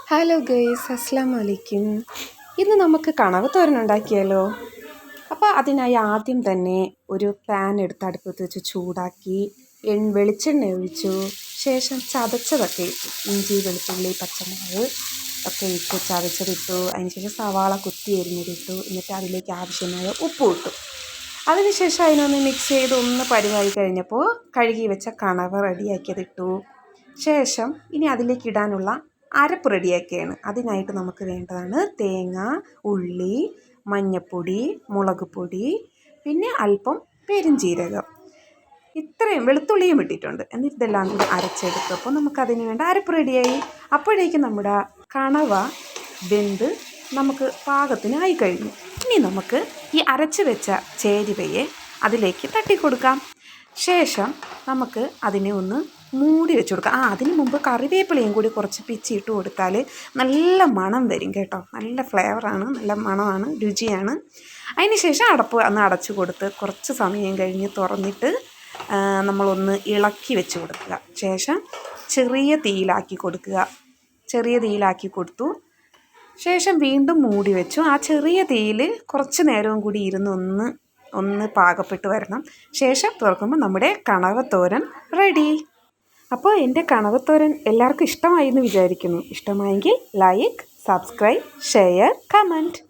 Hello guys, അസ്സലാമു അലൈക്കും. ഇന്ന് നമുക്ക് കണവ തോരൻ ഉണ്ടാക്കിയാലോ? അപ്പോൾ അതിനായി ആദ്യം തന്നെ ഒരു പാൻ എടുത്ത് അടുപ്പത്ത് വെച്ച് ചൂടാക്കി വെളിച്ചെണ്ണ ഒഴിച്ചു. ശേഷം ചതച്ചതൊക്കെ ഇട്ടു. ഇഞ്ചി, വെളുത്തുള്ളി, പച്ചമുളക് ഒക്കെ ഇട്ട് ചതച്ചതിട്ടു. അതിനുശേഷം സവാള കുത്തി എരിഞ്ഞതിട്ടു. എന്നിട്ട് അതിലേക്ക് ആവശ്യമായ ഉപ്പ് ഇട്ടു. അതിനുശേഷം അതിനൊന്ന് മിക്സ് ചെയ്ത് ഒന്ന് പരിവായി കഴിഞ്ഞപ്പോൾ കഴുകി വെച്ച കണവ റെഡിയാക്കിയതിട്ടു. ശേഷം ഇനി അതിലേക്ക് ഇടാനുള്ള അരപ്പ് റെഡിയാക്കിയാണ്. അതിനായിട്ട് നമുക്ക് വേണ്ടതാണ് തേങ്ങ, ഉള്ളി, മഞ്ഞൾപ്പൊടി, മുളക് പൊടി, പിന്നെ അല്പം പെരുംജീരകം. ഇത്രയും വെളുത്തുള്ളിയും ഇട്ടിട്ടുണ്ട്. എന്നിട്ട് ഇതെല്ലാം കൂടി അരച്ചെടുത്തപ്പോൾ നമുക്കതിന് വേണ്ട അരപ്പ് റെഡിയായി. അപ്പോഴേക്കും നമ്മുടെ കണവ വെന്ത് നമുക്ക് പാകത്തിനായി കഴിഞ്ഞു. ഇനി നമുക്ക് ഈ അരച്ച് വെച്ച ചേരുവയെ അതിലേക്ക് തട്ടിക്കൊടുക്കാം. ശേഷം നമുക്ക് അതിനെ ഒന്ന് മൂടി വെച്ച് കൊടുക്കാം. അതിന് മുമ്പ് കറിവേപ്പിലയും കൂടി കുറച്ച് പിച്ചിട്ട് കൊടുത്താൽ നല്ല മണം വരും കേട്ടോ. നല്ല ഫ്ലേവറാണ്, നല്ല മണമാണ്, രുചിയാണ്. അതിന് ശേഷം അടച്ചു കൊടുത്ത് കുറച്ച് സമയം കഴിഞ്ഞ് തുറന്നിട്ട് നമ്മളൊന്ന് ഇളക്കി വെച്ച് കൊടുക്കുക. ശേഷം ചെറിയ തീയിലാക്കി കൊടുത്തു. ശേഷം വീണ്ടും മൂടി വെച്ചു. ആ ചെറിയ തീയിൽ കുറച്ച് നേരവും കൂടി ഇരുന്ന് ഒന്ന് പാകപ്പെട്ട് വരണം. ശേഷം തുറക്കുമ്പോൾ നമ്മുടെ കണവത്തോരൻ റെഡി. അപ്പോൾ എൻ്റെ കണവത്തോരൻ എല്ലാവർക്കും ഇഷ്ടമായി എന്ന് വിചാരിക്കുന്നു. ഇഷ്ടമായെങ്കിൽ like, subscribe, share, comment.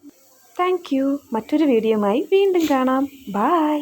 Thank you. മറ്റൊരു വീഡിയോയുമായി വീണ്ടും കാണാം. ബൈ.